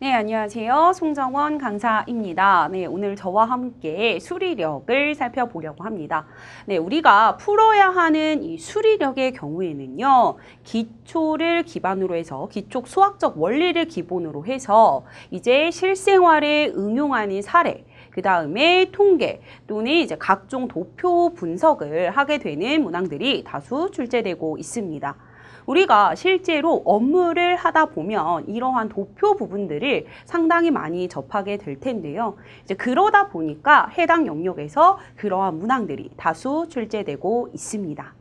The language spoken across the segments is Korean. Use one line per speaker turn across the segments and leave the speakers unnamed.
네, 안녕하세요. 송정원 강사입니다. 네, 오늘 저와 함께 수리력을 살펴보려고 합니다. 네, 우리가 풀어야 하는 이 수리력의 경우에는요, 기초를 기반으로 해서, 기초 수학적 원리를 기본으로 해서 이제 실생활에 응용하는 사례, 그 다음에 통계 또는 이제 각종 도표 분석을 하게 되는 문항들이 다수 출제되고 있습니다. 우리가 실제로 업무를 하다 보면 이러한 도표 부분들을 상당히 많이 접하게 될 텐데요. 이제 그러다 보니까 해당 영역에서 그러한 문항들이 다수 출제되고 있습니다.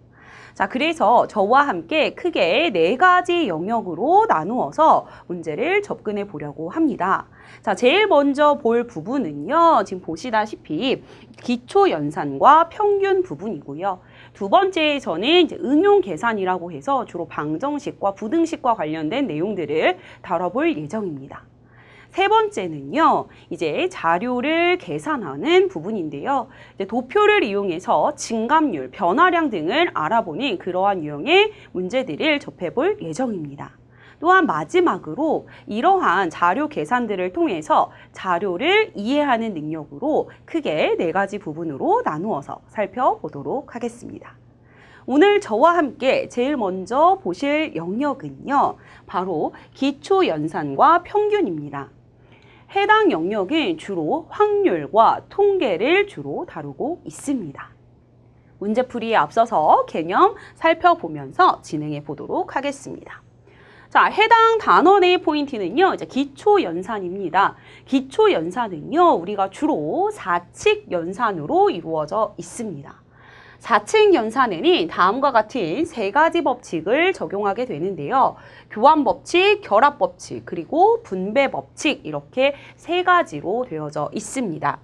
자, 그래서 저와 함께 크게 4가지 영역으로 나누어서 문제를 접근해 보려고 합니다. 자, 제일 먼저 볼 부분은요, 지금 보시다시피 기초 연산과 평균 부분이고요. 두 번째에서는 이제 응용 계산이라고 해서 주로 방정식과 부등식과 관련된 내용들을 다뤄볼 예정입니다. 세 번째는요, 이제 자료를 계산하는 부분인데요. 이제 도표를 이용해서 증감률, 변화량 등을 알아보는 그러한 유형의 문제들을 접해볼 예정입니다. 또한 마지막으로 이러한 자료 계산들을 통해서 자료를 이해하는 능력으로 크게 4가지 부분으로 나누어서 살펴보도록 하겠습니다. 오늘 저와 함께 제일 먼저 보실 영역은요, 바로 기초 연산과 평균입니다. 해당 영역은 주로 확률과 통계를 주로 다루고 있습니다. 문제풀이에 앞서서 개념 살펴보면서 진행해 보도록 하겠습니다. 자, 해당 단원의 포인트는요, 이제 기초 연산입니다. 기초 연산은요, 우리가 주로 4칙 연산으로 이루어져 있습니다. 4칙 연산에는 다음과 같은 3가지 법칙을 적용하게 되는데요. 교환법칙, 결합법칙, 그리고 분배법칙 이렇게 3가지로 되어져 있습니다.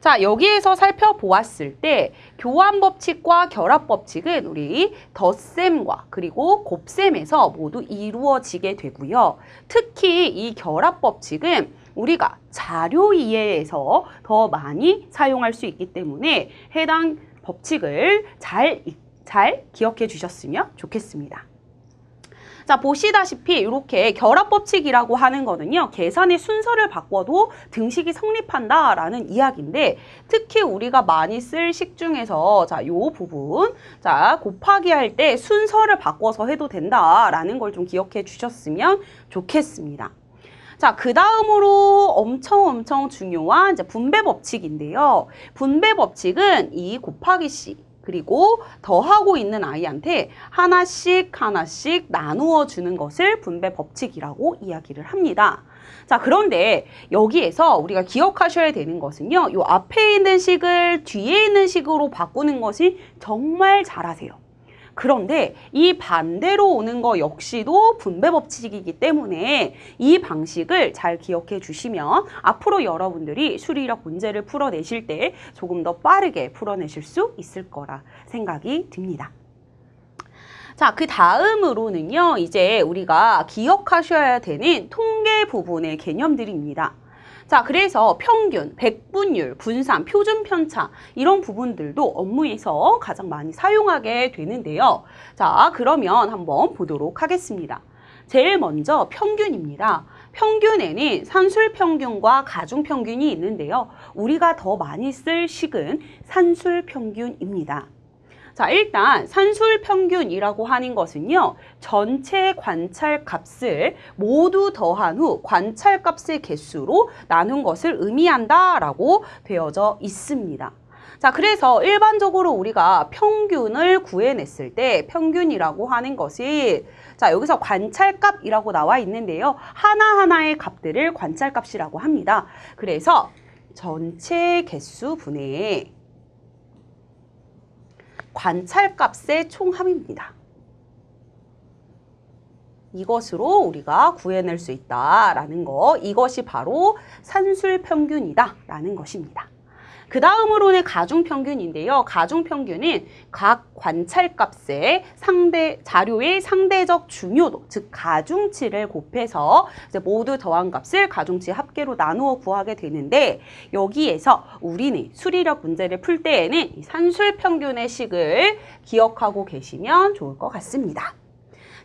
자, 여기에서 살펴보았을 때 교환법칙과 결합법칙은 우리 덧셈과 그리고 곱셈에서 모두 이루어지게 되고요. 특히 이 결합법칙은 우리가 자료 이해에서 더 많이 사용할 수 있기 때문에 해당 법칙을 잘 기억해 주셨으면 좋겠습니다. 자, 보시다시피 이렇게 결합법칙이라고 하는 거는요, 계산의 순서를 바꿔도 등식이 성립한다라는 이야기인데, 특히 우리가 많이 쓸 식 중에서 자, 요 부분, 자, 곱하기 할 때 순서를 바꿔서 해도 된다라는 걸 좀 기억해 주셨으면 좋겠습니다. 자, 그 다음으로 엄청 중요한 이제 분배법칙인데요. 분배법칙은 이 곱하기 C, 그리고 더하고 있는 아이한테 하나씩 나누어 주는 것을 분배법칙이라고 이야기를 합니다. 자, 그런데 여기에서 우리가 기억하셔야 되는 것은요, 요 앞에 있는 식을 뒤에 있는 식으로 바꾸는 것이 정말 잘하세요. 그런데 이 반대로 오는 거 역시도 분배법칙이기 때문에 이 방식을 잘 기억해 주시면 앞으로 여러분들이 수리력 문제를 풀어내실 때 조금 더 빠르게 풀어내실 수 있을 거라 생각이 듭니다. 자, 그 다음으로는요, 이제 우리가 기억하셔야 되는 통계 부분의 개념들입니다. 자, 그래서 평균, 백분율, 분산, 표준 편차 이런 부분들도 업무에서 가장 많이 사용하게 되는데요. 자, 그러면 한번 보도록 하겠습니다. 제일 먼저 평균입니다. 평균에는 산술평균과 가중평균이 있는데요. 우리가 더 많이 쓸 식은 산술평균입니다. 자, 일단 산술평균이라고 하는 것은요, 전체 관찰값을 모두 더한 후 관찰값의 개수로 나눈 것을 의미한다라고 되어져 있습니다. 자, 그래서 일반적으로 우리가 평균을 구해냈을 때 평균이라고 하는 것이, 자, 여기서 관찰값이라고 나와 있는데요. 하나하나의 값들을 관찰값이라고 합니다. 그래서 전체 개수 분의 관찰값의 총합입니다. 이것으로 우리가 구해낼 수 있다라는 거, 이것이 바로 산술평균이다라는 것입니다. 그 다음으로는 가중평균인데요. 가중평균은 각 관찰값의 자료의 상대적 중요도, 즉 가중치를 곱해서 이제 모두 더한 값을 가중치 합계로 나누어 구하게 되는데, 여기에서 우리는 수리력 문제를 풀 때에는 이 산술평균의 식을 기억하고 계시면 좋을 것 같습니다.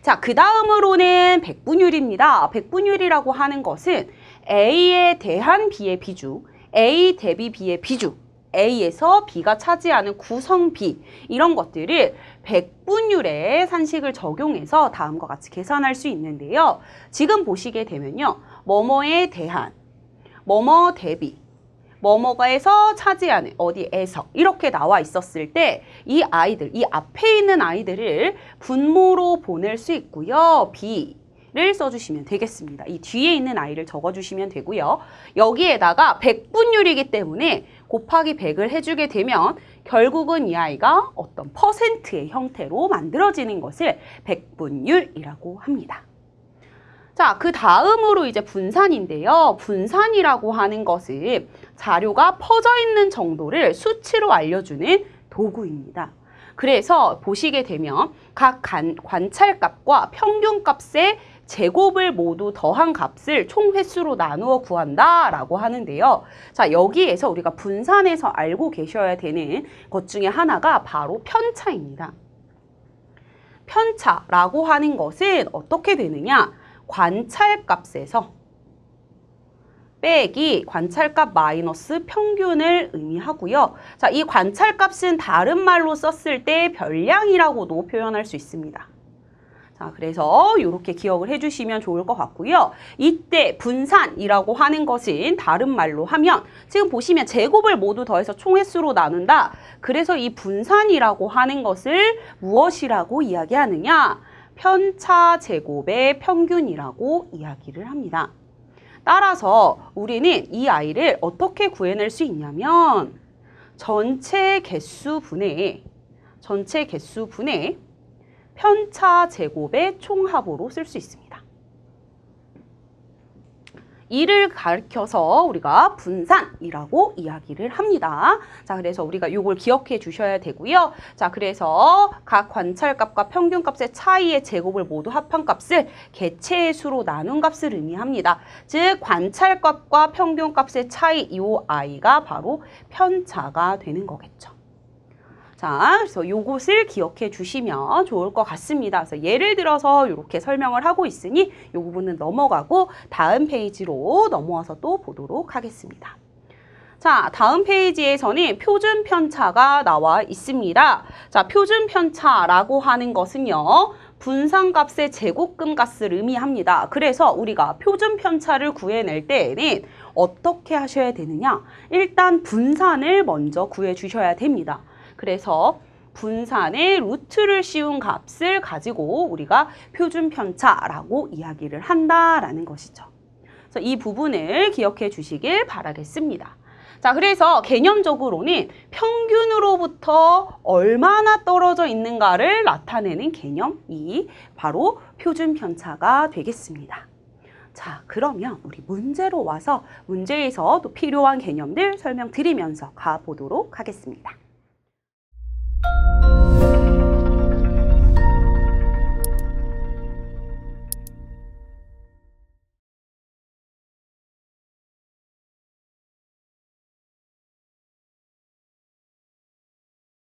자, 그 다음으로는 백분율입니다. 백분율이라고 하는 것은 A에 대한 B의 비중, A 대비 B의 비중, A에서 B가 차지하는 구성 B 이런 것들을 백분율의 산식을 적용해서 다음과 같이 계산할 수 있는데요. 지금 보시게 되면요. 뭐뭐에 대한, 뭐뭐 대비, 뭐뭐가에서 차지하는 어디에서 이렇게 나와 있었을 때 이 아이들, 이 앞에 있는 아이들을 분모로 보낼 수 있고요. B를 써주시면 되겠습니다. 이 뒤에 있는 아이를 적어주시면 되고요. 여기에다가 백분율이기 때문에 곱하기 100을 해주게 되면 결국은 이 아이가 어떤 퍼센트의 형태로 만들어지는 것을 백분율이라고 합니다. 자, 그 다음으로 이제 분산인데요. 분산이라고 하는 것은 자료가 퍼져 있는 정도를 수치로 알려주는 도구입니다. 그래서 보시게 되면 각 관찰값과 평균값의 제곱을 모두 더한 값을 총횟수로 나누어 구한다라고 하는데요. 자, 여기에서 우리가 분산에서 알고 계셔야 되는 것 중에 하나가 바로 편차입니다. 편차라고 하는 것은 어떻게 되느냐? 관찰값에서 빼기 관찰값 마이너스 평균을 의미하고요. 자, 이 관찰값은 다른 말로 썼을 때 별량이라고도 표현할 수 있습니다. 자, 그래서 이렇게 기억을 해주시면 좋을 것 같고요. 이때 분산이라고 하는 것은 다른 말로 하면 지금 보시면 제곱을 모두 더해서 총횟수로 나눈다. 그래서 이 분산이라고 하는 것을 무엇이라고 이야기하느냐? 편차 제곱의 평균이라고 이야기를 합니다. 따라서 우리는 이 아이를 어떻게 구해낼 수 있냐면 전체 개수 분의 편차 제곱의 총합으로 쓸 수 있습니다. 이를 가리켜서 우리가 분산이라고 이야기를 합니다. 자, 그래서 우리가 이걸 기억해 주셔야 되고요. 자, 그래서 각 관찰값과 평균값의 차이의 제곱을 모두 합한 값을 개체의 수로 나눈 값을 의미합니다. 즉, 관찰값과 평균값의 차이 이 i가 바로 편차가 되는 거겠죠. 자, 그래서 요것을 기억해 주시면 좋을 것 같습니다. 그래서 예를 들어서 이렇게 설명을 하고 있으니 이 부분은 넘어가고 다음 페이지로 넘어와서 또 보도록 하겠습니다. 자, 다음 페이지에서는 표준 편차가 나와 있습니다. 자, 표준 편차라고 하는 것은요. 분산값의 제곱근 값을 의미합니다. 그래서 우리가 표준 편차를 구해낼 때에는 어떻게 하셔야 되느냐? 일단 분산을 먼저 구해 주셔야 됩니다. 그래서 분산의 루트를 씌운 값을 가지고 우리가 표준 편차라고 이야기를 한다라는 것이죠. 그래서 이 부분을 기억해 주시길 바라겠습니다. 자, 그래서 개념적으로는 평균으로부터 얼마나 떨어져 있는가를 나타내는 개념이 바로 표준 편차가 되겠습니다. 자, 그러면 우리 문제로 와서 문제에서 또 필요한 개념들 설명드리면서 가보도록 하겠습니다.